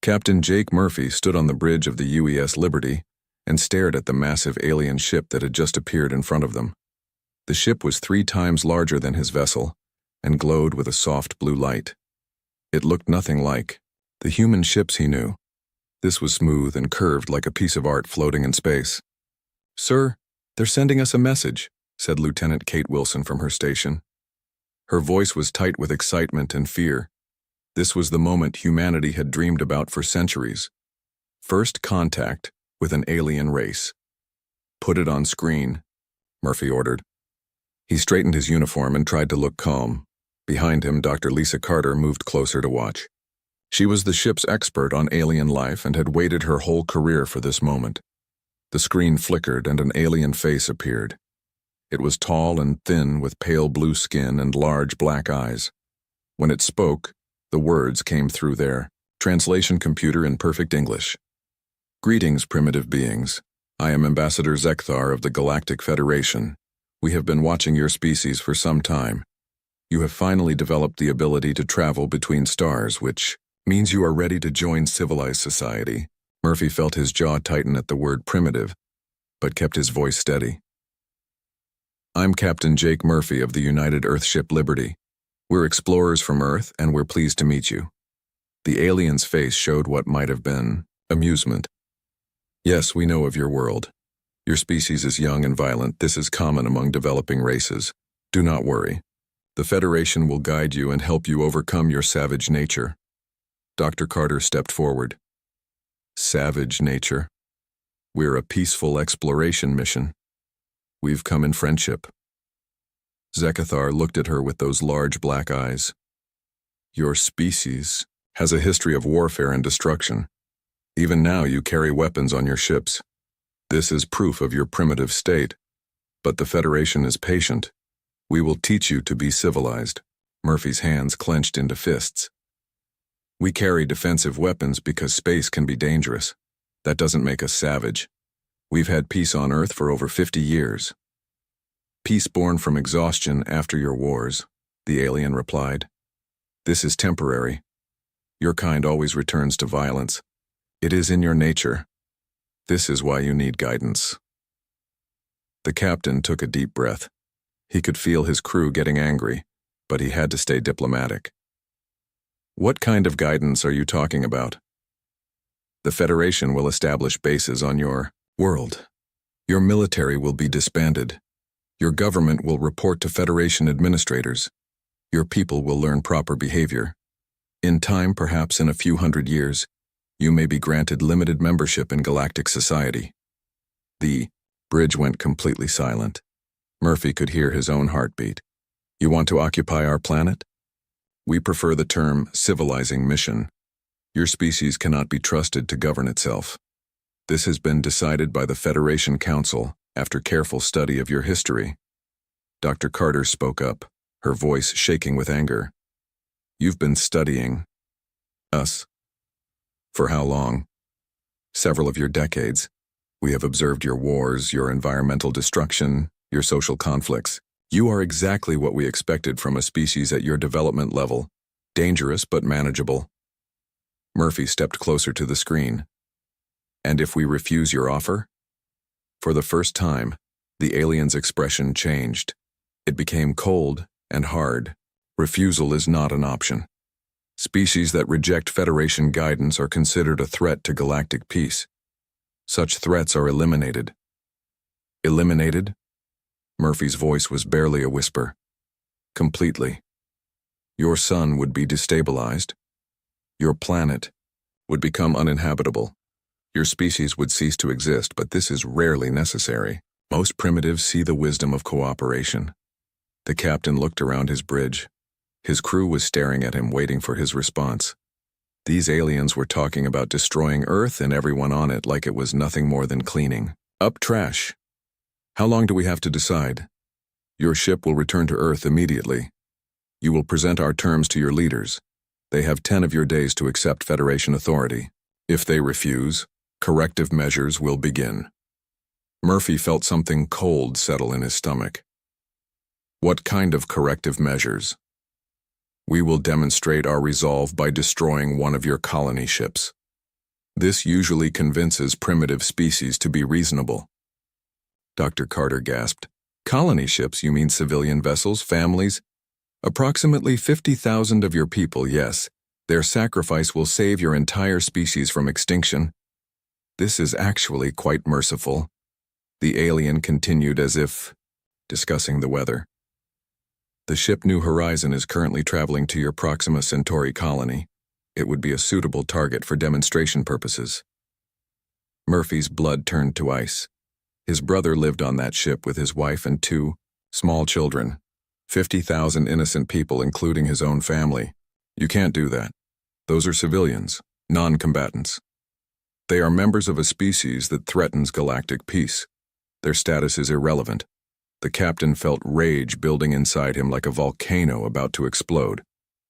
Captain Jake Murphy stood on the bridge of the UES Liberty and stared at the massive alien ship that had just appeared in front of them. The ship was 3 times larger than his vessel and glowed with a soft blue light. It looked nothing like the human ships he knew. This was smooth and curved like a piece of art floating in space. "Sir, they're sending us a message," said Lieutenant Kate Wilson from her station. Her voice was tight with excitement and fear. This was the moment humanity had dreamed about for centuries. First contact with an alien race. "Put it on screen," Murphy ordered. He straightened his uniform and tried to look calm. Behind him, Dr. Lisa Carter moved closer to watch. She was the ship's expert on alien life and had waited her whole career for this moment. The screen flickered and an alien face appeared. It was tall and thin with pale blue skin and large black eyes. When it spoke, the words came through their translation computer in perfect English. "Greetings, primitive beings. I am Ambassador Zekthar of the Galactic Federation. We have been watching your species for some time. You have finally developed the ability to travel between stars, which means you are ready to join civilized society." Murphy felt his jaw tighten at the word primitive, but kept his voice steady. "I'm Captain Jake Murphy of the United Earthship Liberty. We're explorers from Earth, and we're pleased to meet you." The alien's face showed what might have been amusement. "Yes, we know of your world. Your species is young and violent. This is common among developing races. Do not worry. The Federation will guide you and help you overcome your savage nature." Dr. Carter stepped forward. "Savage nature? We're a peaceful exploration mission. We've come in friendship." Zekthar looked at her with those large black eyes. "Your species has a history of warfare and destruction. Even now you carry weapons on your ships. This is proof of your primitive state. But the Federation is patient. We will teach you to be civilized." Murphy's hands clenched into fists. "We carry defensive weapons because space can be dangerous. That doesn't make us savage. We've had peace on Earth for over 50 years. "Peace born from exhaustion after your wars," the alien replied. "This is temporary. Your kind always returns to violence. It is in your nature. This is why you need guidance." The captain took a deep breath. He could feel his crew getting angry, but he had to stay diplomatic. "What kind of guidance are you talking about?" "The Federation will establish bases on your world. Your military will be disbanded. Your government will report to Federation administrators. Your people will learn proper behavior. In time, perhaps in a few hundred years, you may be granted limited membership in galactic society." The bridge went completely silent. Murphy could hear his own heartbeat. "You want to occupy our planet? We prefer the term civilizing mission. Your species cannot be trusted to govern itself. This has been decided by the Federation Council after careful study of your history." Dr. Carter spoke up, her voice shaking with anger. "You've been studying us. For how long?" "Several of your decades. We have observed your wars, your environmental destruction, your social conflicts. You are exactly what we expected from a species at your development level. Dangerous but manageable." Murphy stepped closer to the screen. "And if we refuse your offer?" For the first time, the alien's expression changed. It became cold and hard. Refusal is not an option. Species that reject Federation guidance are considered a threat to galactic peace. Such threats are eliminated. "Eliminated?" Murphy's voice was barely a whisper. "Completely. Your sun would be destabilized. Your planet would become uninhabitable. Your species would cease to exist, but this is rarely necessary. Most primitives see the wisdom of cooperation." The captain looked around his bridge. His crew was staring at him, waiting for his response. These aliens were talking about destroying Earth and everyone on it like it was nothing more than cleaning up trash. "How long do we have to decide?" "Your ship will return to Earth immediately. You will present our terms to your leaders. They have 10 of your days to accept Federation authority. If they refuse, corrective measures will begin." Murphy felt something cold settle in his stomach. "What kind of corrective measures?" "We will demonstrate our resolve by destroying one of your colony ships." This usually convinces primitive species to be reasonable. Dr. Carter gasped. Colony ships, you mean civilian vessels, families? Approximately 50,000 of your people, yes. Their sacrifice will save your entire species from extinction. This is actually quite merciful. The alien continued as if discussing the weather. The ship New Horizon is currently traveling to your Proxima Centauri colony. It would be a suitable target for demonstration purposes. Murphy's blood turned to ice. His brother lived on that ship with his wife and 2 small children. 50,000 innocent people, including his own family. You can't do that. Those are civilians, non-combatants. They are members of a species that threatens galactic peace. Their status is irrelevant. The captain felt rage building inside him like a volcano about to explode,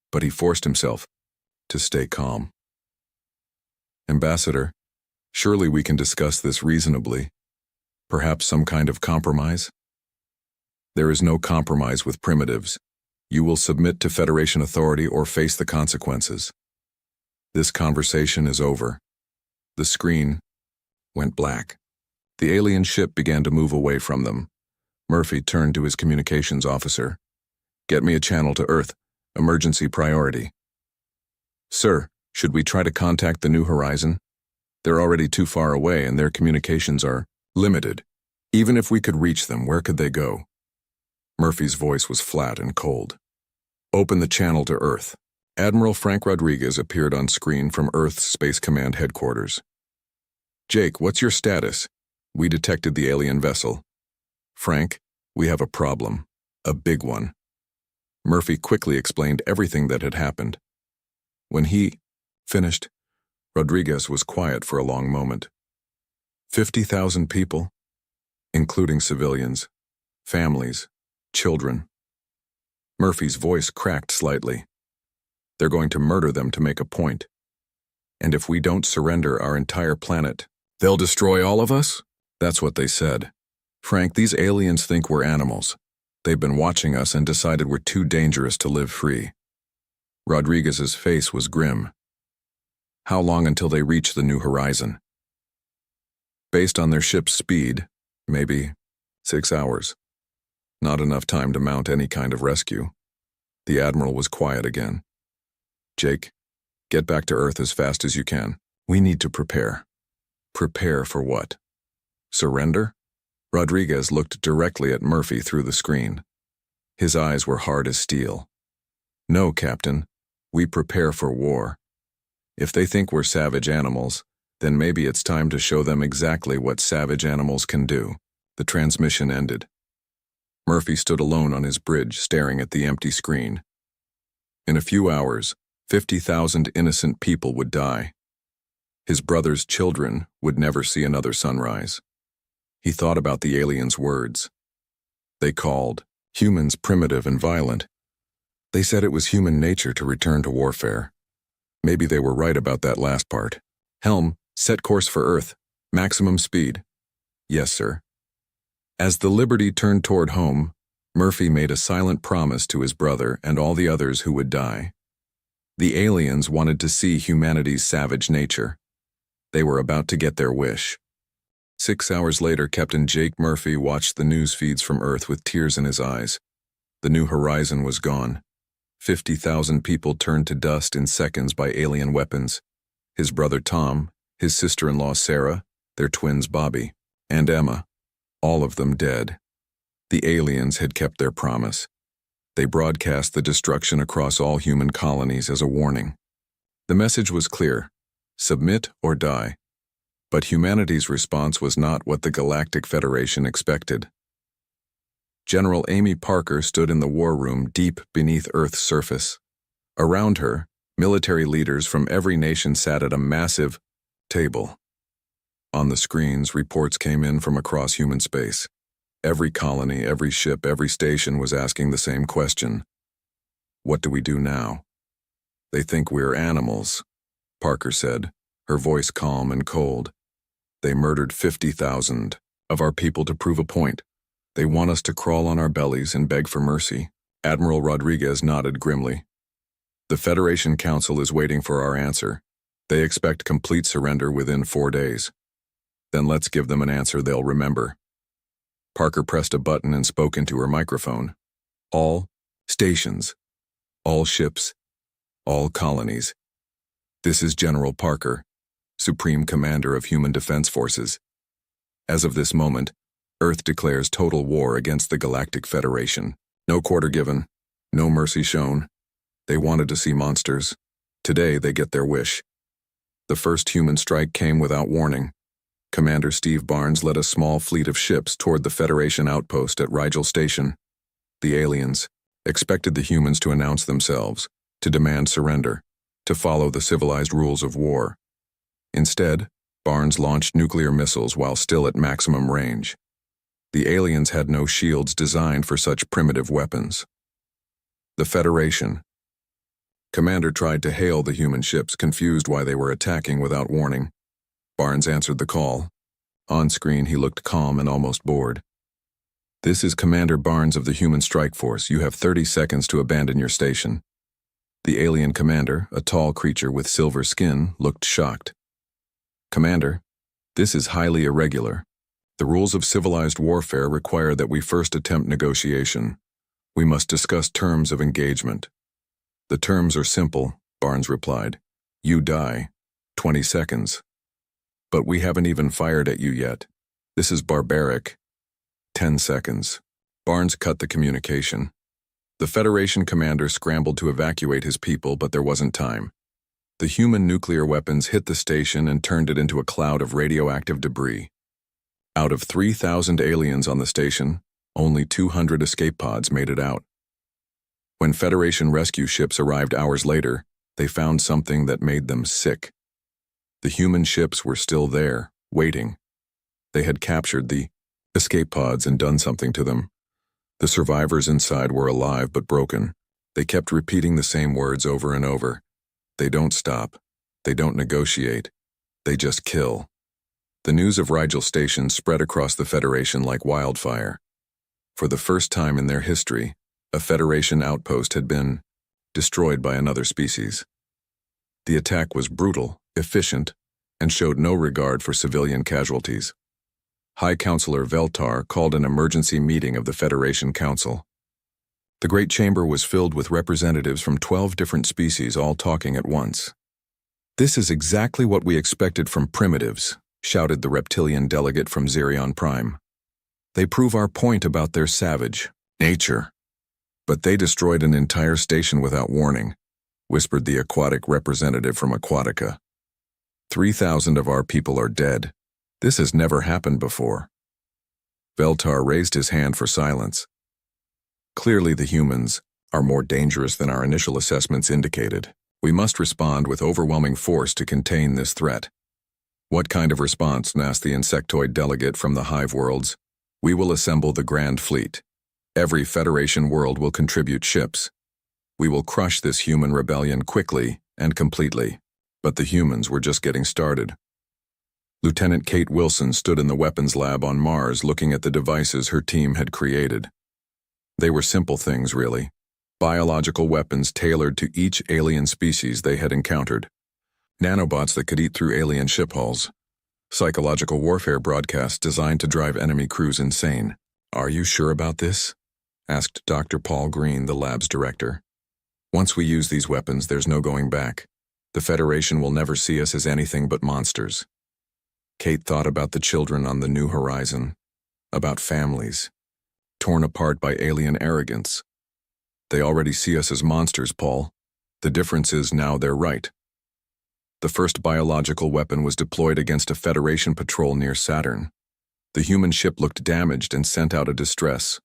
but he forced himself to stay calm. Ambassador, surely we can discuss this reasonably. Perhaps some kind of compromise? There is no compromise with primitives. You will submit to Federation authority or face the consequences. This conversation is over. The screen went black. The alien ship began to move away from them. Murphy turned to his communications officer. Get me a channel to Earth. Emergency priority. Sir, should we try to contact the New Horizon? They're already too far away and their communications are limited. Even if we could reach them, where could they go? Murphy's voice was flat and cold. Open the channel to Earth. Admiral Frank Rodriguez appeared on screen from Earth's Space Command headquarters. Jake, what's your status? We detected the alien vessel. Frank, we have a problem. A big one. Murphy quickly explained everything that had happened. When he finished, Rodriguez was quiet for a long moment. 50,000 people, including civilians, families, children. Murphy's voice cracked slightly. They're going to murder them to make a point. And if we don't surrender our entire planet, they'll destroy all of us? That's what they said. Frank, these aliens think we're animals. They've been watching us and decided we're too dangerous to live free. Rodriguez's face was grim. How long until they reach the New Horizon? Based on their ship's speed, maybe 6 hours. Not enough time to mount any kind of rescue. The Admiral was quiet again. Jake, get back to Earth as fast as you can. We need to prepare. Prepare for what? Surrender? Rodriguez looked directly at Murphy through the screen. His eyes were hard as steel. No, Captain. We prepare for war. If they think we're savage animals, then maybe it's time to show them exactly what savage animals can do. The transmission ended. Murphy stood alone on his bridge, staring at the empty screen. In a few hours, 50,000 innocent people would die. His brother's children would never see another sunrise. He thought about the aliens' words. They called humans primitive and violent. They said it was human nature to return to warfare. Maybe they were right about that last part. Helm, set course for Earth. Maximum speed. Yes, sir. As the Liberty turned toward home, Murphy made a silent promise to his brother and all the others who would die. The aliens wanted to see humanity's savage nature. They were about to get their wish. 6 hours later, Captain Jake Murphy watched the news feeds from Earth with tears in his eyes. The New Horizon was gone. 50,000 people turned to dust in seconds by alien weapons. His brother Tom, his sister-in-law Sarah, their twins Bobby, and Emma, all of them dead. The aliens had kept their promise. They broadcast the destruction across all human colonies as a warning. The message was clear: submit or die. But humanity's response was not what the Galactic Federation expected. General Amy Parker stood in the war room deep beneath Earth's surface. Around her, military leaders from every nation sat at a massive table. On the screens, reports came in from across human space. Every colony, every ship, every station was asking the same question. What do we do now? They think we're animals, Parker said, her voice calm and cold. They murdered 50,000 of our people to prove a point. They want us to crawl on our bellies and beg for mercy. Admiral Rodriguez nodded grimly. The Federation Council is waiting for our answer. They expect complete surrender within 4 days. Then let's give them an answer they'll remember. Parker pressed a button and spoke into her microphone. All stations, all ships, all colonies. This is General Parker, Supreme Commander of Human Defense Forces. As of this moment, Earth declares total war against the Galactic Federation. No quarter given, no mercy shown. They wanted to see monsters. Today they get their wish. The first human strike came without warning. Commander Steve Barnes led a small fleet of ships toward the Federation outpost at Rigel Station. The aliens expected the humans to announce themselves, to demand surrender, to follow the civilized rules of war. Instead, Barnes launched nuclear missiles while still at maximum range. The aliens had no shields designed for such primitive weapons. The Federation. Commander tried to hail the human ships, confused why they were attacking without warning. Barnes answered the call. On screen, he looked calm and almost bored. This is Commander Barnes of the Human Strike Force. You have 30 seconds to abandon your station. The alien commander, a tall creature with silver skin, looked shocked. Commander, this is highly irregular. The rules of civilized warfare require that we first attempt negotiation. We must discuss terms of engagement. The terms are simple, Barnes replied. You die. 20 seconds. But we haven't even fired at you yet. This is barbaric. 10 seconds. Barnes cut the communication. The Federation commander scrambled to evacuate his people, but there wasn't time. The human nuclear weapons hit the station and turned it into a cloud of radioactive debris. Out of 3,000 aliens on the station, only 200 escape pods made it out. When Federation rescue ships arrived hours later, they found something that made them sick. The human ships were still there, waiting. They had captured the escape pods and done something to them. The survivors inside were alive but broken. They kept repeating the same words over and over. They don't stop. They don't negotiate. They just kill. The news of Rigel Station spread across the Federation like wildfire. For the first time in their history, a Federation outpost had been destroyed by another species. The attack was brutal, efficient, and showed no regard for civilian casualties. High Counselor Veltar called an emergency meeting of the Federation Council. The Great Chamber was filled with representatives from 12 different species all talking at once. This is exactly what we expected from primitives, shouted the reptilian delegate from Xerion Prime. They prove our point about their savage nature. But they destroyed an entire station without warning, whispered the aquatic representative from Aquatica. 3,000 of our people are dead. This has never happened before. Veltar raised his hand for silence. Clearly the humans are more dangerous than our initial assessments indicated. We must respond with overwhelming force to contain this threat. What kind of response? Asked the insectoid delegate from the Hive Worlds. We will assemble the Grand Fleet. Every Federation world will contribute ships. We will crush this human rebellion quickly and completely. But the humans were just getting started. Lieutenant Kate Wilson stood in the weapons lab on Mars looking at the devices her team had created. They were simple things, really. Biological weapons tailored to each alien species they had encountered. Nanobots that could eat through alien ship hulls. Psychological warfare broadcasts designed to drive enemy crews insane. Are you sure about this? Asked Dr. Paul Green, the lab's director. Once we use these weapons, there's no going back. The Federation will never see us as anything but monsters. Kate thought about the children on the New Horizon, about families, torn apart by alien arrogance. They already see us as monsters, Paul. The difference is now they're right. The first biological weapon was deployed against a Federation patrol near Saturn. The human ship looked damaged and sent out a distress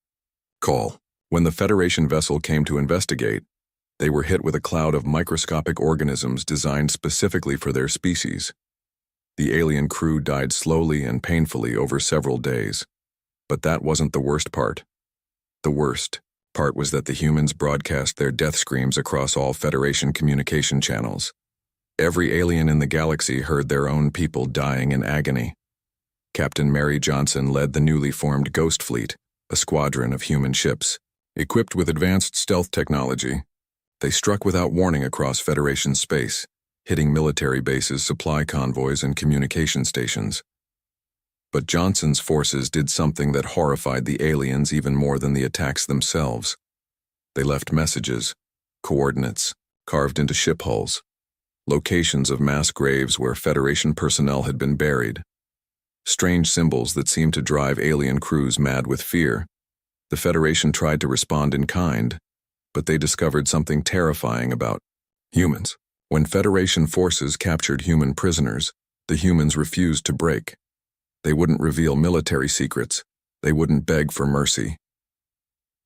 call. When the Federation vessel came to investigate, they were hit with a cloud of microscopic organisms designed specifically for their species. The alien crew died slowly and painfully over several days. But that wasn't the worst part. The worst part was that the humans broadcast their death screams across all Federation communication channels. Every alien in the galaxy heard their own people dying in agony. Captain Mary Johnson led the newly formed Ghost Fleet, a squadron of human ships. Equipped with advanced stealth technology, they struck without warning across Federation space, hitting military bases, supply convoys, and communication stations. But Johnson's forces did something that horrified the aliens even more than the attacks themselves. They left messages, coordinates, carved into ship hulls, locations of mass graves where Federation personnel had been buried. Strange symbols that seemed to drive alien crews mad with fear. The Federation tried to respond in kind, but they discovered something terrifying about humans. When Federation forces captured human prisoners, the humans refused to break. They wouldn't reveal military secrets. They wouldn't beg for mercy.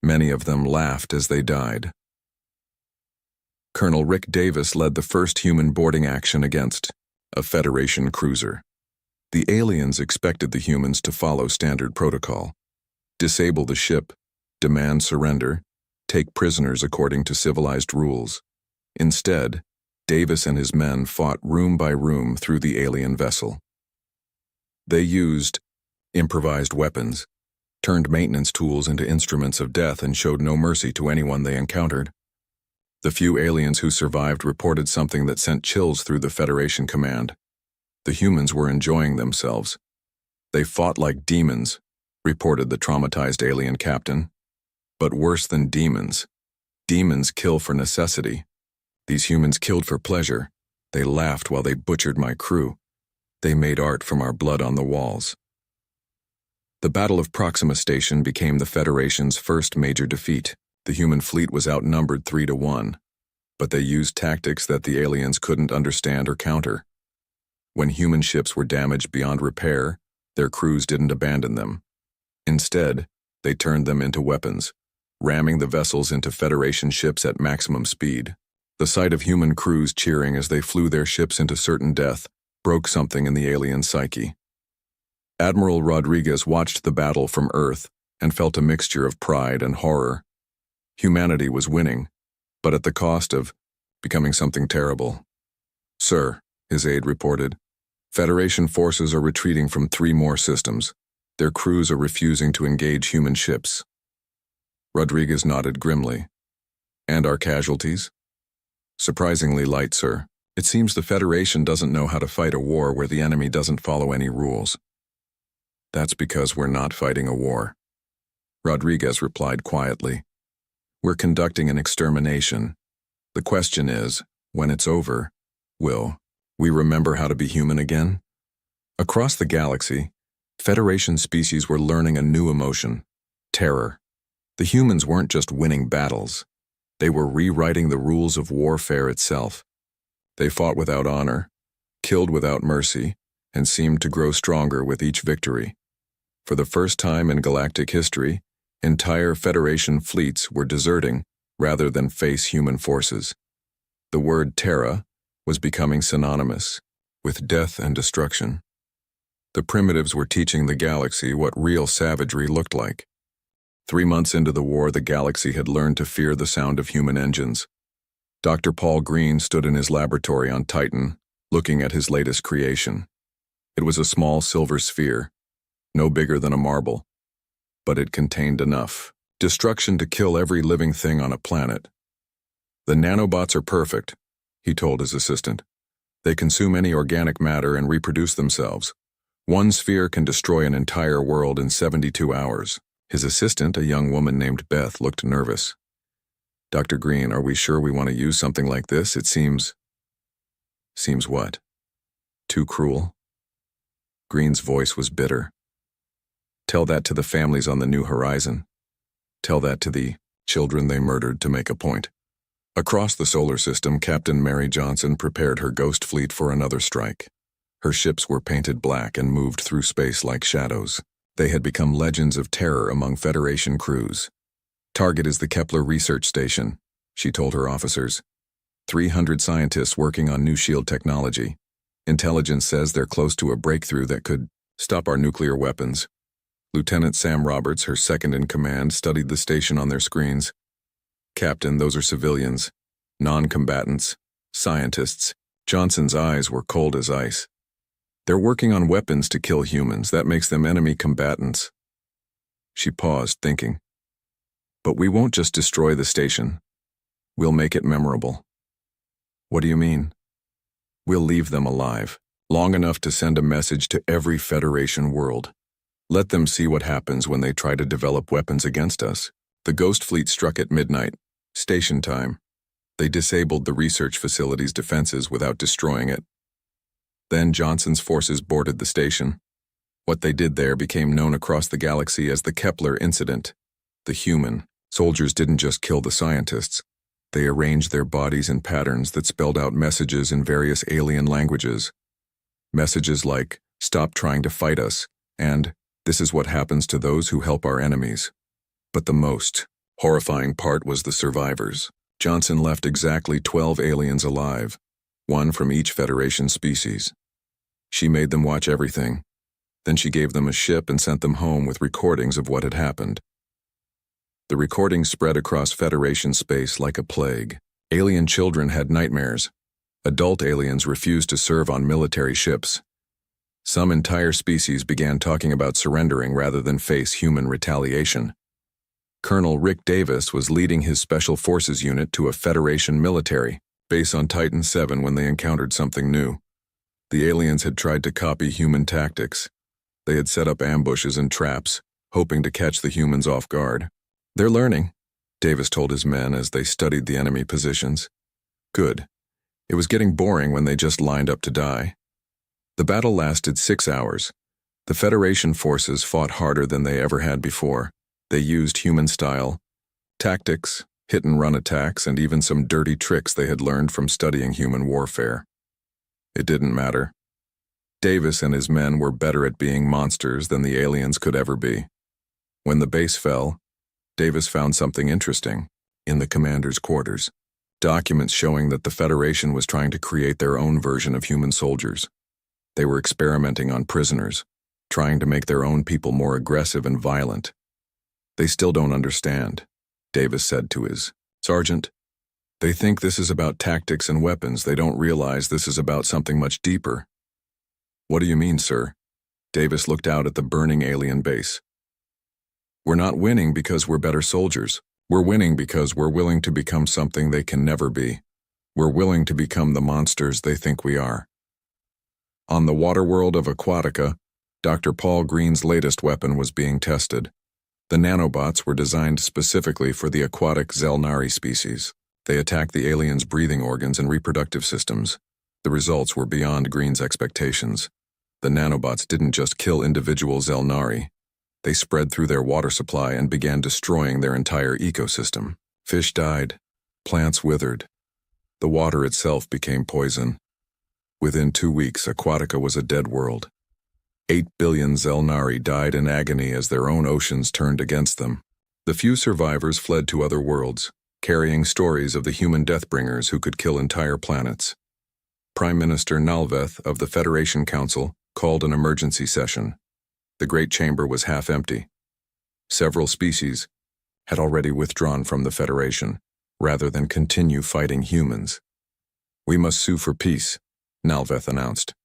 Many of them laughed as they died. Colonel Rick Davis led the first human boarding action against a Federation cruiser. The aliens expected the humans to follow standard protocol, disable the ship, demand surrender, take prisoners according to civilized rules. Instead, Davis and his men fought room by room through the alien vessel. They used improvised weapons, turned maintenance tools into instruments of death, and showed no mercy to anyone they encountered. The few aliens who survived reported something that sent chills through the Federation command. The humans were enjoying themselves. They fought like demons, reported the traumatized alien captain. But worse than demons. Demons kill for necessity. These humans killed for pleasure. They laughed while they butchered my crew. They made art from our blood on the walls. The Battle of Proxima Station became the Federation's first major defeat. The human fleet was outnumbered 3-1, but they used tactics that the aliens couldn't understand or counter. When human ships were damaged beyond repair, their crews didn't abandon them. Instead, they turned them into weapons, ramming the vessels into Federation ships at maximum speed. The sight of human crews cheering as they flew their ships into certain death broke something in the alien psyche. Admiral Rodriguez watched the battle from Earth and felt a mixture of pride and horror. Humanity was winning, but at the cost of becoming something terrible. "Sir," his aide reported, "Federation forces are retreating from 3 more systems. Their crews are refusing to engage human ships." Rodriguez nodded grimly. "And our casualties?" "Surprisingly light, sir. It seems the Federation doesn't know how to fight a war where the enemy doesn't follow any rules." "That's because we're not fighting a war," Rodriguez replied quietly. "We're conducting an extermination. The question is, when it's over, will we remember how to be human again?" Across the galaxy, Federation species were learning a new emotion: terror. The humans weren't just winning battles. They were rewriting the rules of warfare itself. They fought without honor, killed without mercy, and seemed to grow stronger with each victory. For the first time in galactic history, entire Federation fleets were deserting rather than face human forces. The word Terra was becoming synonymous with death and destruction. The primitives were teaching the galaxy what real savagery looked like. 3 months into the war, the galaxy had learned to fear the sound of human engines. Dr. Paul Green stood in his laboratory on Titan, looking at his latest creation. It was a small silver sphere, no bigger than a marble, but it contained enough destruction to kill every living thing on a planet. "The nanobots are perfect," he told his assistant. "They consume any organic matter and reproduce themselves. 1 sphere can destroy an entire world in 72 hours. His assistant, a young woman named Beth, looked nervous. "Dr. Green, are we sure we want to use something like this? It seems..." "Seems what? Too cruel?" Green's voice was bitter. "Tell that to the families on the New Horizon. Tell that to the children they murdered to make a point." Across the solar system, Captain Mary Johnson prepared her ghost fleet for another strike. Her ships were painted black and moved through space like shadows. They had become legends of terror among Federation crews. "Target is the Kepler Research Station," she told her officers. 300 scientists working on new shield technology. Intelligence says they're close to a breakthrough that could stop our nuclear weapons. Lieutenant Sam Roberts, her second-in-command, studied the station on their screens. "Captain, those are civilians, non-combatants, scientists." Johnson's eyes were cold as ice. "They're working on weapons to kill humans. That makes them enemy combatants." She paused, thinking. "But we won't just destroy the station. We'll make it memorable." "What do you mean?" We'll leave them alive, long enough to send a message to every Federation world. Let them see what happens when they try to develop weapons against us. The Ghost Fleet struck at midnight, station time. They disabled the research facility's defenses without destroying it. Then Johnson's forces boarded the station. What they did there became known across the galaxy as the Kepler incident. The human soldiers didn't just kill the scientists. They arranged their bodies in patterns that spelled out messages in various alien languages. Messages like, "Stop trying to fight us," and "This is what happens to those who help our enemies." But the most horrifying part was the survivors. Johnson left exactly 12 aliens alive, one from each Federation species. She made them watch everything. Then she gave them a ship and sent them home with recordings of what had happened. The recordings spread across Federation space like a plague. Alien children had nightmares. Adult aliens refused to serve on military ships. Some entire species began talking about surrendering rather than face human retaliation. Colonel Rick Davis was leading his Special Forces unit to a Federation military base on Titan 7 when they encountered something new. The aliens had tried to copy human tactics. They had set up ambushes and traps, hoping to catch the humans off guard. "They're learning," Davis told his men as they studied the enemy positions. Good. It was getting boring when they just lined up to die. The battle lasted 6 hours. The Federation forces fought harder than they ever had before. They used human-style tactics, hit-and-run attacks, and even some dirty tricks they had learned from studying human warfare. It didn't matter. Davis and his men were better at being monsters than the aliens could ever be. When the base fell, Davis found something interesting in the commander's quarters. Documents showing that the Federation was trying to create their own version of human soldiers. They were experimenting on prisoners, trying to make their own people more aggressive and violent. "They still don't understand," Davis said to his sergeant. "They think this is about tactics and weapons. They don't realize this is about something much deeper." "What do you mean, sir?" Davis looked out at the burning alien base. "We're not winning because we're better soldiers. We're winning because we're willing to become something they can never be. We're willing to become the monsters they think we are." On the water world of Aquatica, Dr. Paul Green's latest weapon was being tested. The nanobots were designed specifically for the aquatic Zelnari species. They attacked the aliens' breathing organs and reproductive systems. The results were beyond Green's expectations. The nanobots didn't just kill individual Zelnari. They spread through their water supply and began destroying their entire ecosystem. Fish died. Plants withered. The water itself became poison. Within 2 weeks, Aquatica was a dead world. 8 billion Zelnari died in agony as their own oceans turned against them. The few survivors fled to other worlds, carrying stories of the human deathbringers who could kill entire planets. Prime Minister Nalveth of the Federation Council called an emergency session. The Great Chamber was half empty. Several species had already withdrawn from the Federation, rather than continue fighting humans. "We must sue for peace," Nalveth announced.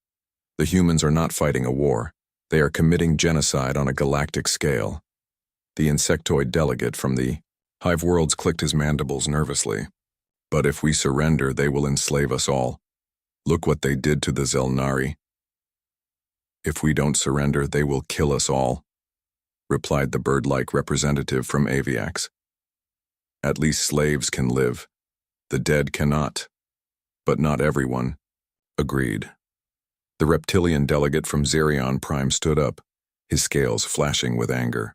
"The humans are not fighting a war. They are committing genocide on a galactic scale." The insectoid delegate from the Hive Worlds clicked his mandibles nervously. "But if we surrender, they will enslave us all. Look what they did to the Zelnari." "If we don't surrender, they will kill us all," replied the bird-like representative from Aviax. "At least slaves can live. The dead cannot." "But not everyone." "Agreed." The reptilian delegate from Xerion Prime stood up, his scales flashing with anger.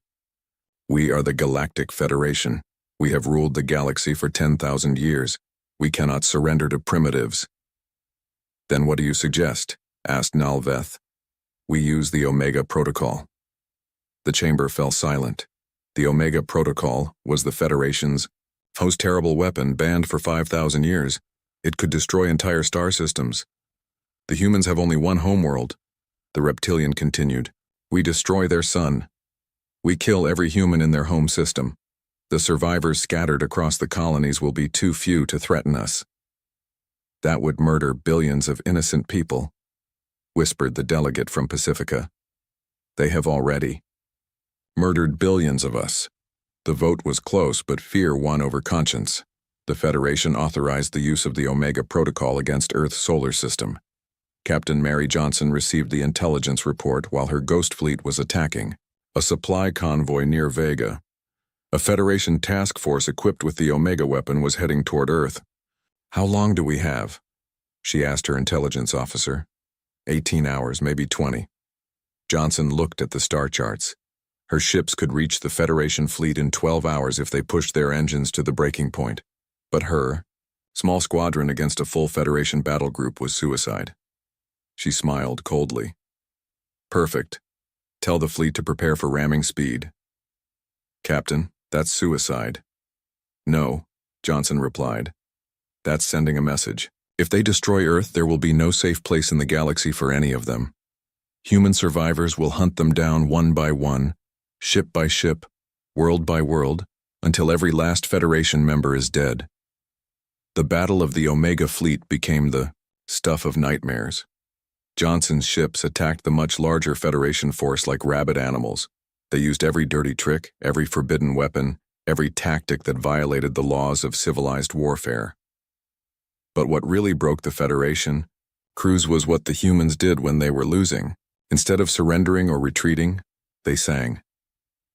"We are the Galactic Federation. We have ruled the galaxy for 10,000 years. We cannot surrender to primitives." "Then what do you suggest?" asked Nalveth. "We use the Omega Protocol." The chamber fell silent. The Omega Protocol was the Federation's most terrible weapon, banned for 5,000 years. It could destroy entire star systems. "The humans have only one homeworld," the reptilian continued. "We destroy their sun. We kill every human in their home system. The survivors scattered across the colonies will be too few to threaten us." "That would murder billions of innocent people," whispered the delegate from Pacifica. "They have already murdered billions of us." The vote was close, but fear won over conscience. The Federation authorized the use of the Omega Protocol against Earth's solar system. Captain Mary Johnson received the intelligence report while her Ghost Fleet was attacking a supply convoy near Vega. A Federation task force equipped with the Omega weapon was heading toward Earth. "How long do we have?" she asked her intelligence officer. 18 hours, maybe 20. Johnson looked at the star charts. Her ships could reach the Federation fleet in 12 hours if they pushed their engines to the breaking point. But her small squadron against a full Federation battle group was suicide. She smiled coldly. "Perfect. Tell the fleet to prepare for ramming speed." "Captain, that's suicide." "No," Johnson replied. "That's sending a message. If they destroy Earth, there will be no safe place in the galaxy for any of them. Human survivors will hunt them down one by one, ship by ship, world by world, until every last Federation member is dead." The Battle of the Omega Fleet became the stuff of nightmares. Johnson's ships attacked the much larger Federation force like rabid animals. They used every dirty trick, every forbidden weapon, every tactic that violated the laws of civilized warfare. But what really broke the Federation crews was what the humans did when they were losing. Instead of surrendering or retreating, they sang.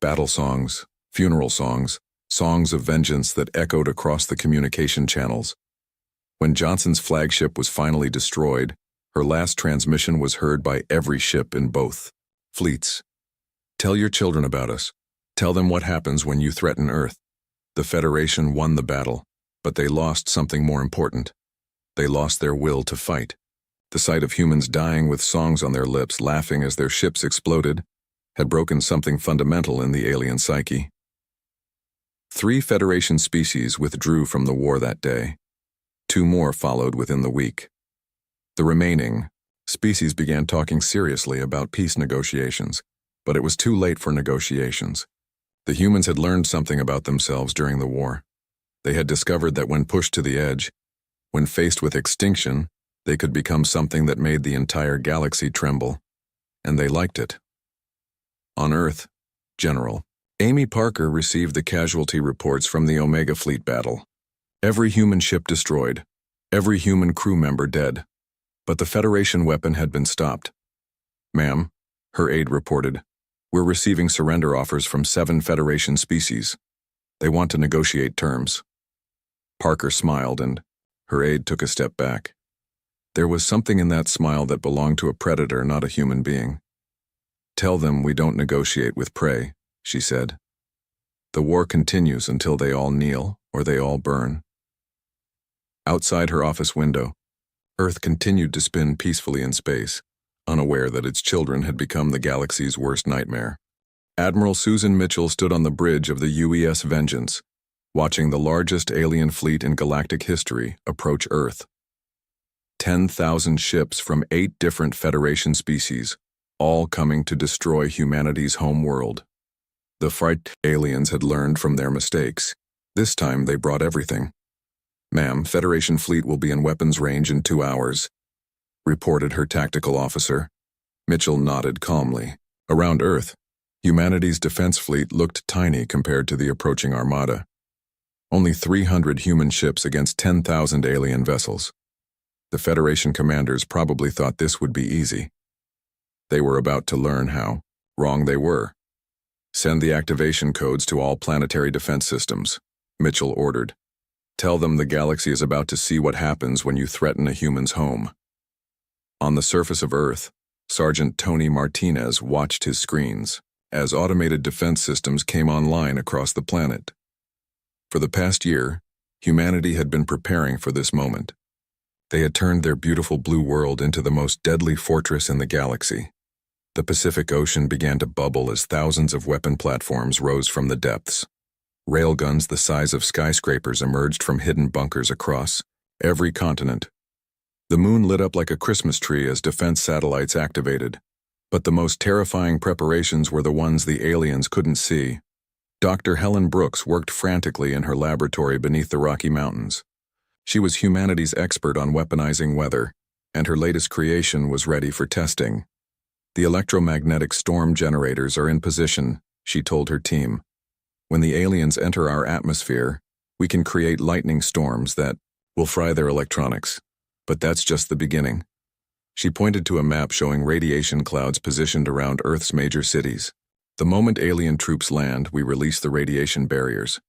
Battle songs, funeral songs, songs of vengeance that echoed across the communication channels. When Johnson's flagship was finally destroyed, her last transmission was heard by every ship in both fleets. "Tell your children about us. Tell them what happens when you threaten Earth." The Federation won the battle, but they lost something more important. They lost their will to fight. The sight of humans dying with songs on their lips, laughing as their ships exploded, had broken something fundamental in the alien psyche. 3 Federation species withdrew from the war that day. 2 more followed within the week. The remaining species began talking seriously about peace negotiations, but it was too late for negotiations. The humans had learned something about themselves during the war. They had discovered that when pushed to the edge, when faced with extinction, they could become something that made the entire galaxy tremble. And they liked it. On Earth, General Amy Parker received the casualty reports from the Omega Fleet battle. Every human ship destroyed, every human crew member dead. But the Federation weapon had been stopped. "Ma'am," her aide reported, "we're receiving surrender offers from 7 Federation species. They want to negotiate terms." Parker smiled and her aide took a step back. There was something in that smile that belonged to a predator, not a human being. "Tell them we don't negotiate with prey," she said. "The war continues until they all kneel or they all burn." Outside her office window, Earth continued to spin peacefully in space, unaware that its children had become the galaxy's worst nightmare. Admiral Susan Mitchell stood on the bridge of the UES Vengeance, watching the largest alien fleet in galactic history approach Earth. 10,000 ships from 8 different Federation species, all coming to destroy humanity's home world. The fright aliens had learned from their mistakes. This time they brought everything. "Ma'am, Federation fleet will be in weapons range in 2 hours," reported her tactical officer. Mitchell nodded calmly. Around Earth, humanity's defense fleet looked tiny compared to the approaching armada. Only 300 human ships against 10,000 alien vessels. The Federation commanders probably thought this would be easy. They were about to learn how wrong they were. "Send the activation codes to all planetary defense systems," Mitchell ordered. "Tell them the galaxy is about to see what happens when you threaten a human's home." On the surface of Earth, Sergeant Tony Martinez watched his screens as automated defense systems came online across the planet. For the past year, humanity had been preparing for this moment. They had turned their beautiful blue world into the most deadly fortress in the galaxy. The Pacific Ocean began to bubble as thousands of weapon platforms rose from the depths. Railguns the size of skyscrapers emerged from hidden bunkers across every continent. The moon lit up like a Christmas tree as defense satellites activated. But the most terrifying preparations were the ones the aliens couldn't see. Dr. Helen Brooks worked frantically in her laboratory beneath the Rocky Mountains. She was humanity's expert on weaponizing weather, and her latest creation was ready for testing. "The electromagnetic storm generators are in position," she told her team. "When the aliens enter our atmosphere, we can create lightning storms that will fry their electronics. But that's just the beginning. She pointed to a map showing radiation clouds positioned around Earth's major cities. The moment alien troops land, we release the radiation barriers.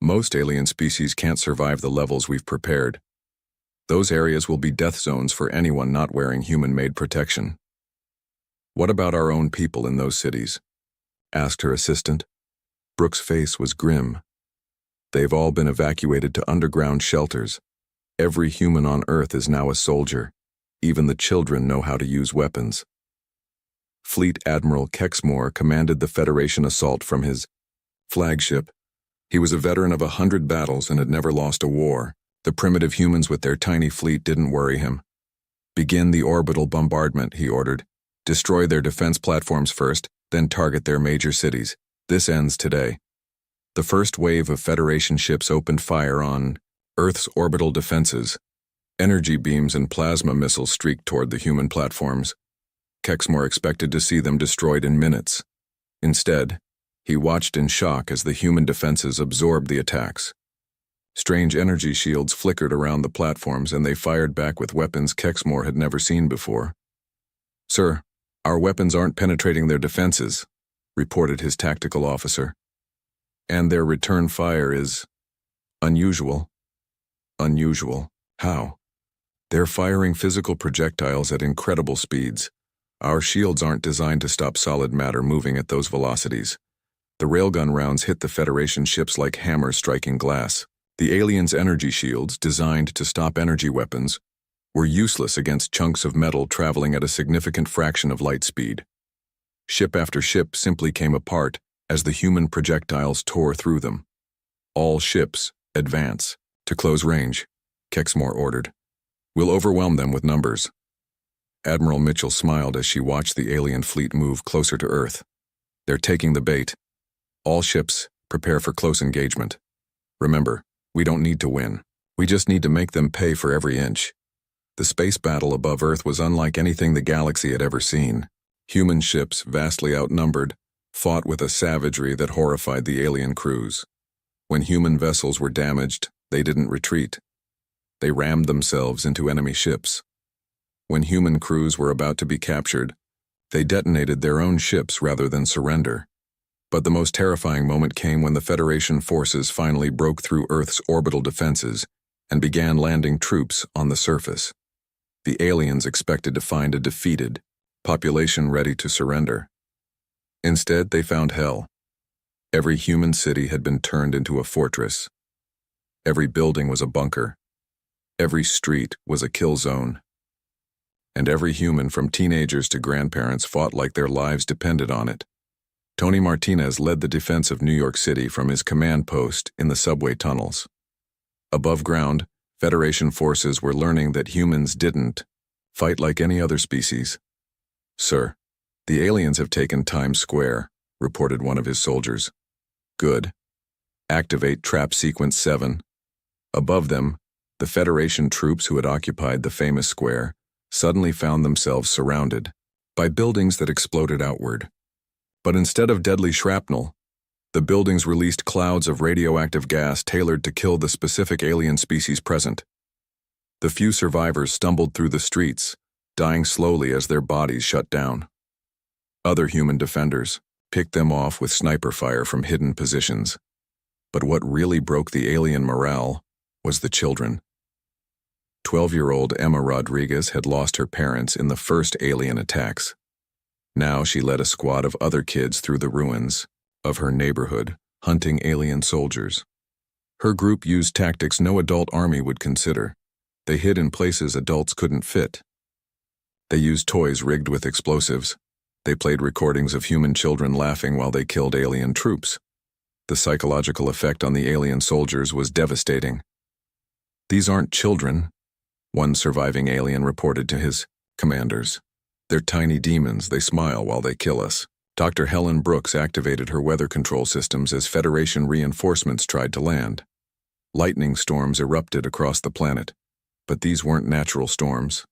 Most alien species can't survive the levels we've prepared. Those areas will be death zones for anyone not wearing human-made protection. What about our own people in those cities? Asked her assistant. Brooke's face was grim. They've all been evacuated to underground shelters. Every human on Earth is now a soldier. Even the children know how to use weapons. Fleet Admiral Kexmore commanded the Federation assault from his flagship. He was a veteran of 100 battles and had never lost a war. The primitive humans with their tiny fleet didn't worry him. Begin the orbital bombardment, he ordered. Destroy their defense platforms first, then target their major cities. This ends today. The first wave of Federation ships opened fire on Earth's orbital defenses. Energy beams and plasma missiles streaked toward the human platforms. Kexmore expected to see them destroyed in minutes. Instead, he watched in shock as the human defenses absorbed the attacks. Strange energy shields flickered around the platforms and they fired back with weapons Kexmore had never seen before. "Sir, our weapons aren't penetrating their defenses," reported his tactical officer. "And their return fire is unusual." Unusual. How? They're firing physical projectiles at incredible speeds. Our shields aren't designed to stop solid matter moving at those velocities. The railgun rounds hit the Federation ships like hammers striking glass. The aliens' energy shields, designed to stop energy weapons, were useless against chunks of metal traveling at a significant fraction of light speed. Ship after ship simply came apart as the human projectiles tore through them. "All ships, advance. To close range," Kexmore ordered. "We'll overwhelm them with numbers." Admiral Mitchell smiled as she watched the alien fleet move closer to Earth. "They're taking the bait. All ships, prepare for close engagement. Remember, we don't need to win. We just need to make them pay for every inch." The space battle above Earth was unlike anything the galaxy had ever seen. Human ships, vastly outnumbered, fought with a savagery that horrified the alien crews. When human vessels were damaged, they didn't retreat. They rammed themselves into enemy ships. When human crews were about to be captured, they detonated their own ships rather than surrender. But the most terrifying moment came when the Federation forces finally broke through Earth's orbital defenses and began landing troops on the surface. The aliens expected to find a defeated population ready to surrender. Instead, they found hell. Every human city had been turned into a fortress. Every building was a bunker. Every street was a kill zone. And every human, from teenagers to grandparents, fought like their lives depended on it. Tony Martinez led the defense of New York City from his command post in the subway tunnels. Above ground, Federation forces were learning that humans didn't fight like any other species. "Sir, the aliens have taken Times Square," reported one of his soldiers. "Good. Activate Trap Sequence 7. Above them, the Federation troops who had occupied the famous square suddenly found themselves surrounded by buildings that exploded outward. But instead of deadly shrapnel, the buildings released clouds of radioactive gas tailored to kill the specific alien species present. The few survivors stumbled through the streets, dying slowly as their bodies shut down. Other human defenders picked them off with sniper fire from hidden positions. But what really broke the alien morale was the children. 12-year-old Emma Rodriguez had lost her parents in the first alien attacks. Now she led a squad of other kids through the ruins of her neighborhood, hunting alien soldiers. Her group used tactics no adult army would consider. They hid in places adults couldn't fit. They used toys rigged with explosives. They played recordings of human children laughing while they killed alien troops. The psychological effect on the alien soldiers was devastating. "These aren't children," one surviving alien reported to his commanders. "They're tiny demons. They smile while they kill us." Dr. Helen Brooks activated her weather control systems as Federation reinforcements tried to land. Lightning storms erupted across the planet, but these weren't natural storms.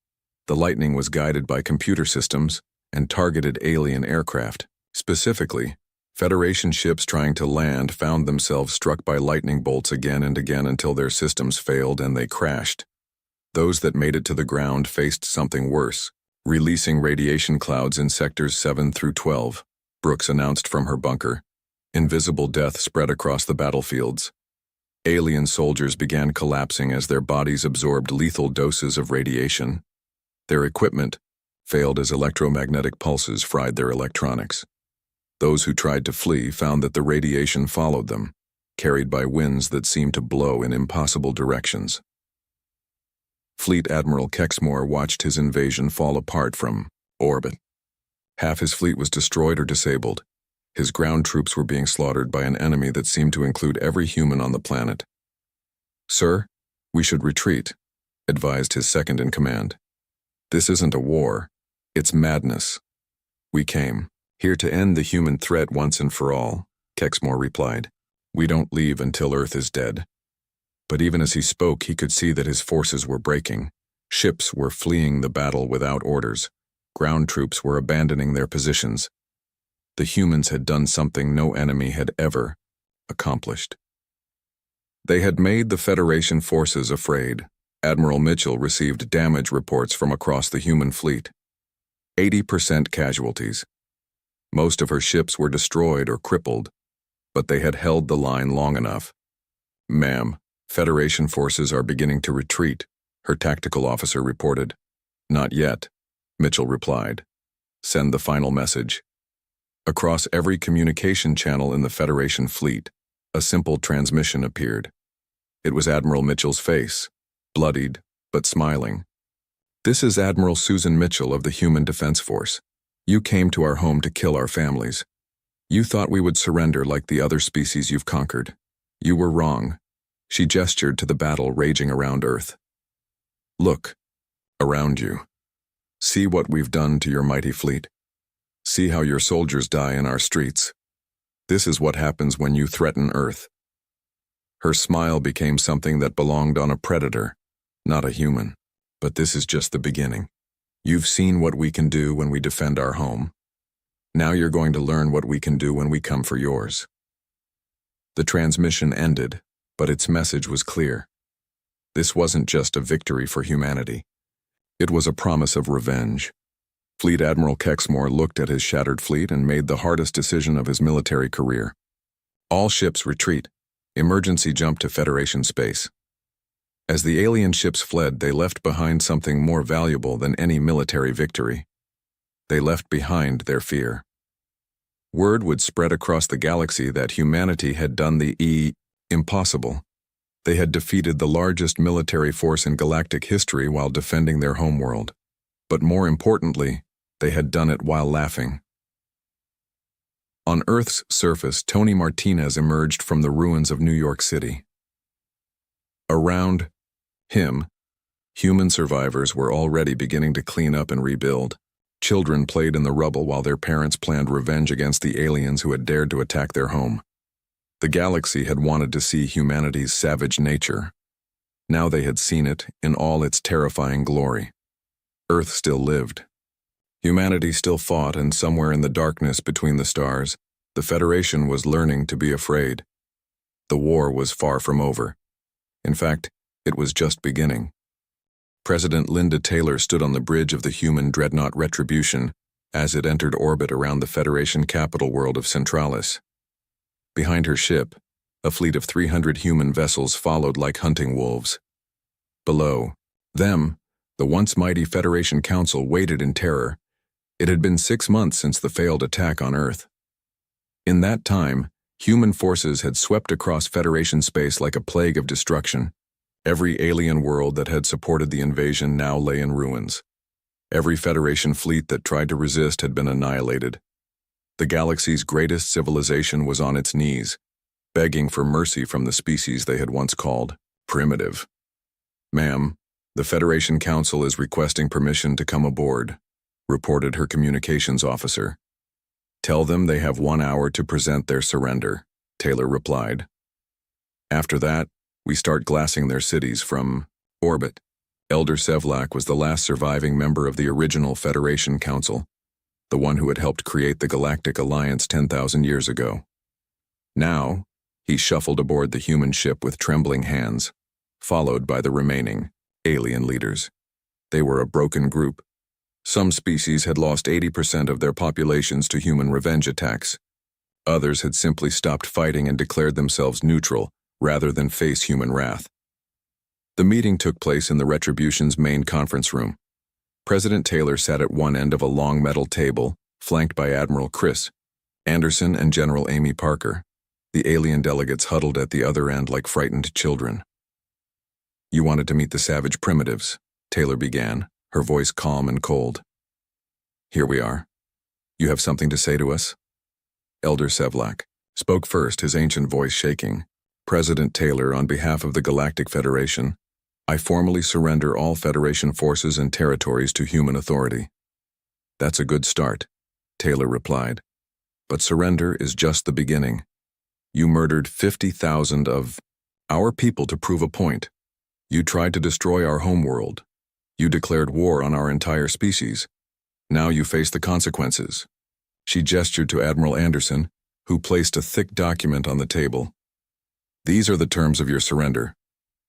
The lightning was guided by computer systems and targeted alien aircraft. Specifically, Federation ships trying to land found themselves struck by lightning bolts again and again until their systems failed and they crashed. Those that made it to the ground faced something worse: Releasing radiation clouds in sectors 7 through 12, Brooks announced from her bunker. Invisible death spread across the battlefields. Alien soldiers began collapsing as their bodies absorbed lethal doses of radiation. Their equipment failed as electromagnetic pulses fried their electronics. Those who tried to flee found that the radiation followed them, carried by winds that seemed to blow in impossible directions. Fleet Admiral Kexmore watched his invasion fall apart from orbit. Half his fleet was destroyed or disabled. His ground troops were being slaughtered by an enemy that seemed to include every human on the planet. "Sir, we should retreat," advised his second-in-command. "This isn't a war. It's madness." "We came here to end the human threat once and for all," Kexmore replied. "We don't leave until Earth is dead." But even as he spoke, he could see that his forces were breaking. Ships were fleeing the battle without orders. Ground troops were abandoning their positions. The humans had done something no enemy had ever accomplished. They had made the Federation forces afraid. Admiral Mitchell received damage reports from across the human fleet. 80% casualties. Most of her ships were destroyed or crippled, but they had held the line long enough. "Ma'am, Federation forces are beginning to retreat," her tactical officer reported. "Not yet," Mitchell replied. "Send the final message." Across every communication channel in the Federation fleet, a simple transmission appeared. It was Admiral Mitchell's face, bloodied but smiling. "This is Admiral Susan Mitchell of the Human Defense Force. You came to our home to kill our families. You thought we would surrender like the other species you've conquered. You were wrong." She gestured to the battle raging around Earth. "Look around you. See what we've done to your mighty fleet. See how your soldiers die in our streets. This is what happens when you threaten Earth." Her smile became something that belonged on a predator, not a human. "But this is just the beginning. You've seen what we can do when we defend our home. Now you're going to learn what we can do when we come for yours." The transmission ended, but its message was clear. This wasn't just a victory for humanity. It was a promise of revenge. Fleet Admiral Kexmore looked at his shattered fleet and made the hardest decision of his military career. "All ships retreat. Emergency jump to Federation space." As the alien ships fled, they left behind something more valuable than any military victory. They left behind their fear. Word would spread across the galaxy that humanity had done the impossible. They had defeated the largest military force in galactic history while defending their homeworld. But more importantly, they had done it while laughing. On Earth's surface, Tony Martinez emerged from the ruins of New York City. Around him, human survivors were already beginning to clean up and rebuild. Children played in the rubble while their parents planned revenge against the aliens who had dared to attack their home. The galaxy had wanted to see humanity's savage nature. Now they had seen it in all its terrifying glory. Earth still lived. Humanity still fought, and somewhere in the darkness between the stars, the Federation was learning to be afraid. The war was far from over. In fact, it was just beginning. President Linda Taylor stood on the bridge of the human dreadnought Retribution as it entered orbit around the Federation capital world of Centralis. Behind her ship, a fleet of 300 human vessels followed like hunting wolves. Below them, the once mighty Federation Council waited in terror. It had been 6 months since the failed attack on Earth. In that time, human forces had swept across Federation space like a plague of destruction. Every alien world that had supported the invasion now lay in ruins. Every Federation fleet that tried to resist had been annihilated. The galaxy's greatest civilization was on its knees, begging for mercy from the species they had once called primitive. "Ma'am, the Federation Council is requesting permission to come aboard," reported her communications officer. "Tell them they have 1 hour to present their surrender," Taylor replied. "After that, we start glassing their cities from orbit." Elder Sevlak was the last surviving member of the original Federation Council, the one who had helped create the Galactic Alliance 10,000 years ago. Now, he shuffled aboard the human ship with trembling hands, followed by the remaining alien leaders. They were a broken group, Some species had lost 80% of their populations to human revenge attacks. Others had simply stopped fighting and declared themselves neutral, rather than face human wrath. The meeting took place in the Retribution's main conference room. President Taylor sat at one end of a long metal table, flanked by Admiral Chris Anderson and General Amy Parker. The alien delegates huddled at the other end like frightened children. "You wanted to meet the savage primitives," Taylor began, her voice calm and cold. "Here we are. You have something to say to us?" Elder Sevlak spoke first, his ancient voice shaking. "President Taylor, on behalf of the Galactic Federation, I formally surrender all Federation forces and territories to human authority." "That's a good start," Taylor replied. "But surrender is just the beginning. You murdered 50,000 of our people to prove a point. You tried to destroy our homeworld. You declared war on our entire species. Now you face the consequences." She gestured to Admiral Anderson, who placed a thick document on the table. "These are the terms of your surrender.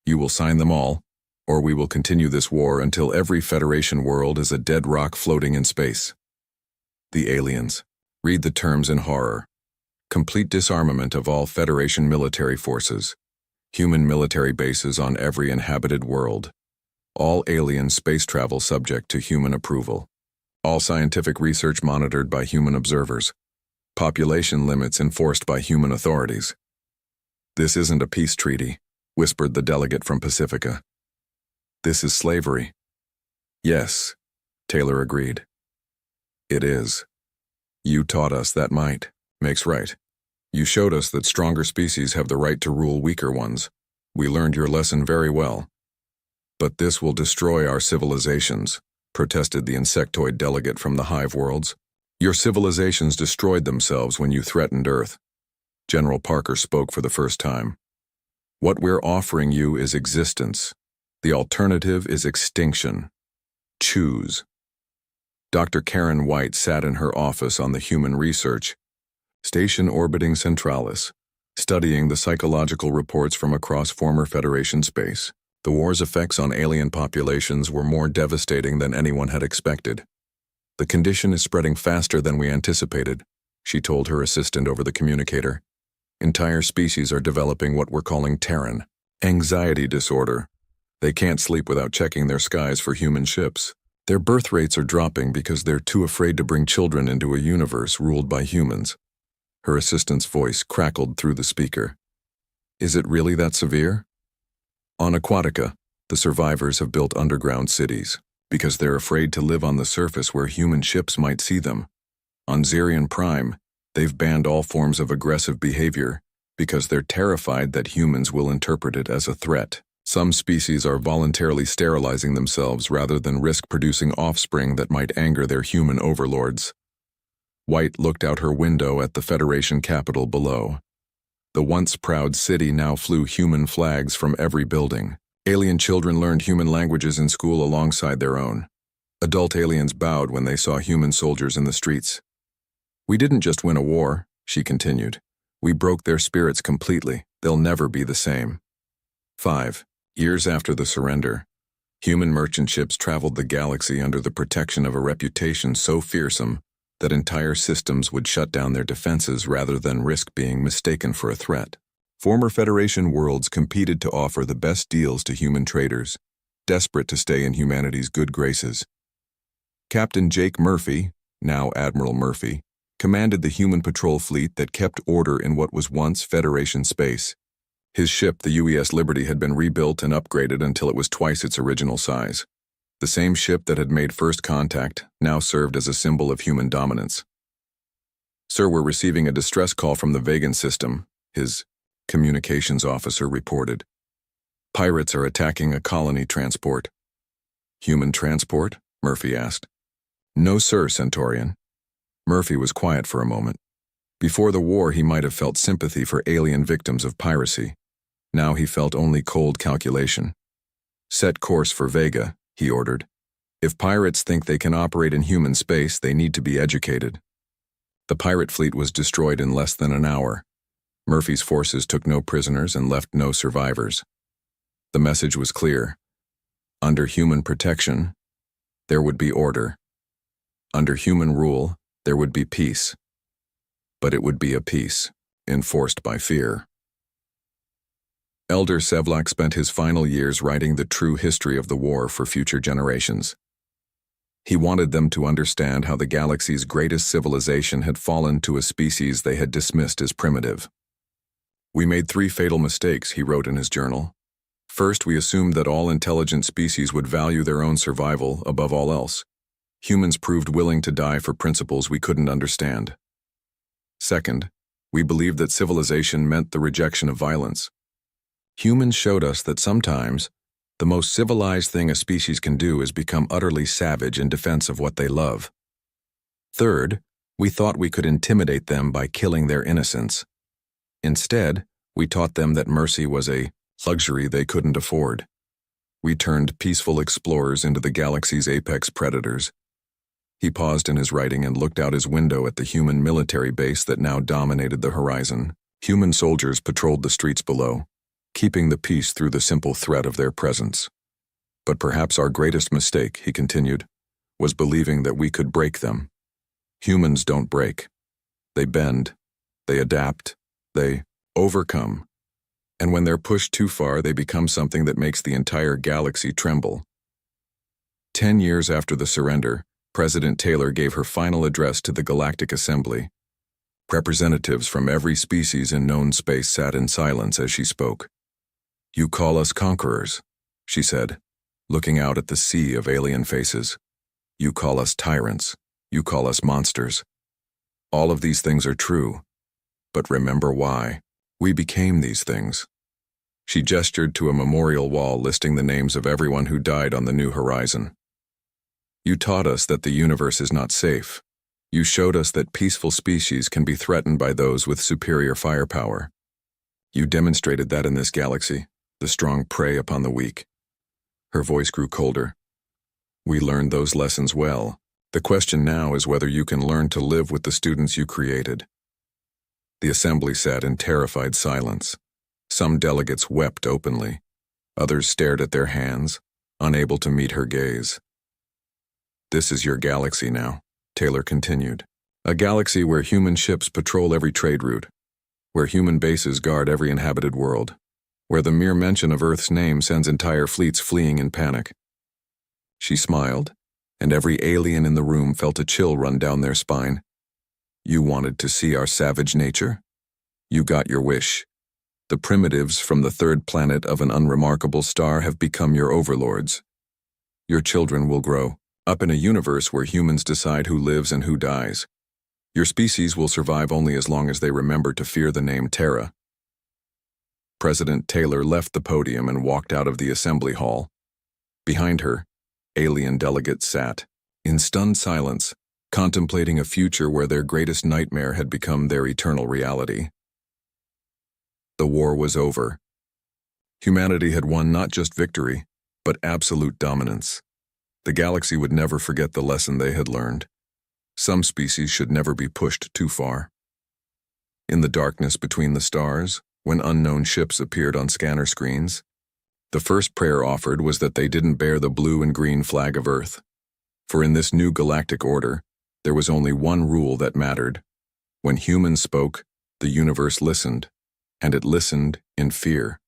You will sign them all, or we will continue this war until every Federation world is a dead rock floating in space." The aliens read the terms in horror. Complete disarmament of all Federation military forces. Human military bases on every inhabited world. All alien space travel subject to human approval. All scientific research monitored by human observers. Population limits enforced by human authorities. "This isn't a peace treaty," whispered the delegate from Pacifica. "This is slavery." "Yes," Taylor agreed. "It is. You taught us that might makes right. You showed us that stronger species have the right to rule weaker ones. We learned your lesson very well. But this will destroy our civilizations," protested the insectoid delegate from the hive worlds. "Your civilizations destroyed themselves when you threatened Earth." General Parker spoke for the first time. "What we're offering you is existence. The alternative is extinction. Choose." Dr. Karen White sat in her office on the Human Research Station orbiting Centralis, studying the psychological reports from across former Federation space. The war's effects on alien populations were more devastating than anyone had expected. "The condition is spreading faster than we anticipated," she told her assistant over the communicator. "Entire species are developing what we're calling Terran anxiety disorder. They can't sleep without checking their skies for human ships. Their birth rates are dropping because they're too afraid to bring children into a universe ruled by humans." Her assistant's voice crackled through the speaker. "Is it really that severe?" "On Aquatica, the survivors have built underground cities because they're afraid to live on the surface where human ships might see them. On Zerion Prime, they've banned all forms of aggressive behavior because they're terrified that humans will interpret it as a threat. Some species are voluntarily sterilizing themselves rather than risk producing offspring that might anger their human overlords." White looked out her window at the Federation capital below. The once proud city now flew human flags from every building. Alien children learned human languages in school alongside their own. Adult aliens bowed when they saw human soldiers in the streets. "We didn't just win a war," she continued. "We broke their spirits completely. They'll never be the same." 5 years after the surrender, human merchant ships traveled the galaxy under the protection of a reputation so fearsome that entire systems would shut down their defenses rather than risk being mistaken for a threat. Former Federation worlds competed to offer the best deals to human traders, desperate to stay in humanity's good graces. Captain Jake Murphy, now Admiral Murphy, commanded the human patrol fleet that kept order in what was once Federation space. His ship, the UES Liberty, had been rebuilt and upgraded until it was twice its original size. The same ship that had made first contact now served as a symbol of human dominance. "Sir, we're receiving a distress call from the Vegan system," his communications officer reported. "Pirates are attacking a colony transport." "Human transport?" Murphy asked. "No, sir, Centaurian." Murphy was quiet for a moment. Before the war, he might have felt sympathy for alien victims of piracy. Now he felt only cold calculation. "Set course for Vega," he ordered. "If pirates think they can operate in human space, they need to be educated." The pirate fleet was destroyed in less than an hour. Murphy's forces took no prisoners and left no survivors. The message was clear. Under human protection, there would be order. Under human rule, there would be peace. But it would be a peace enforced by fear. Elder Sevlak spent his final years writing the true history of the war for future generations. He wanted them to understand how the galaxy's greatest civilization had fallen to a species they had dismissed as primitive. "We made 3 fatal mistakes," he wrote in his journal. "First, we assumed that all intelligent species would value their own survival above all else. Humans proved willing to die for principles we couldn't understand. Second, we believed that civilization meant the rejection of violence. Humans showed us that sometimes the most civilized thing a species can do is become utterly savage in defense of what they love. Third, we thought we could intimidate them by killing their innocence. Instead, we taught them that mercy was a luxury they couldn't afford. We turned peaceful explorers into the galaxy's apex predators." He paused in his writing and looked out his window at the human military base that now dominated the horizon. Human soldiers patrolled the streets below, keeping the peace through the simple threat of their presence. "But perhaps our greatest mistake," he continued, "was believing that we could break them. Humans don't break. They bend, they adapt, they overcome. And when they're pushed too far, they become something that makes the entire galaxy tremble." 10 years after the surrender, President Taylor gave her final address to the Galactic Assembly. Representatives from every species in known space sat in silence as she spoke. "You call us conquerors," she said, looking out at the sea of alien faces. "You call us tyrants. You call us monsters. All of these things are true. But remember why we became these things." She gestured to a memorial wall listing the names of everyone who died on the New Horizon. "You taught us that the universe is not safe. You showed us that peaceful species can be threatened by those with superior firepower. You demonstrated that in this galaxy, the strong prey upon the weak." Her voice grew colder. "We learned those lessons well. The question now is whether you can learn to live with the students you created." The assembly sat in terrified silence. Some delegates wept openly. Others stared at their hands, unable to meet her gaze. "This is your galaxy now," Taylor continued. "A galaxy where human ships patrol every trade route, where human bases guard every inhabited world, where the mere mention of Earth's name sends entire fleets fleeing in panic." She smiled, and every alien in the room felt a chill run down their spine. "You wanted to see our savage nature? You got your wish. The primitives from the 3rd planet of an unremarkable star have become your overlords. Your children will grow up in a universe where humans decide who lives and who dies. Your species will survive only as long as they remember to fear the name Terra." President Taylor left the podium and walked out of the assembly hall. Behind her, alien delegates sat, in stunned silence, contemplating a future where their greatest nightmare had become their eternal reality. The war was over. Humanity had won not just victory, but absolute dominance. The galaxy would never forget the lesson they had learned. Some species should never be pushed too far. In the darkness between the stars, when unknown ships appeared on scanner screens, the first prayer offered was that they didn't bear the blue and green flag of Earth. For in this new galactic order, there was only one rule that mattered. When humans spoke, the universe listened, and it listened in fear.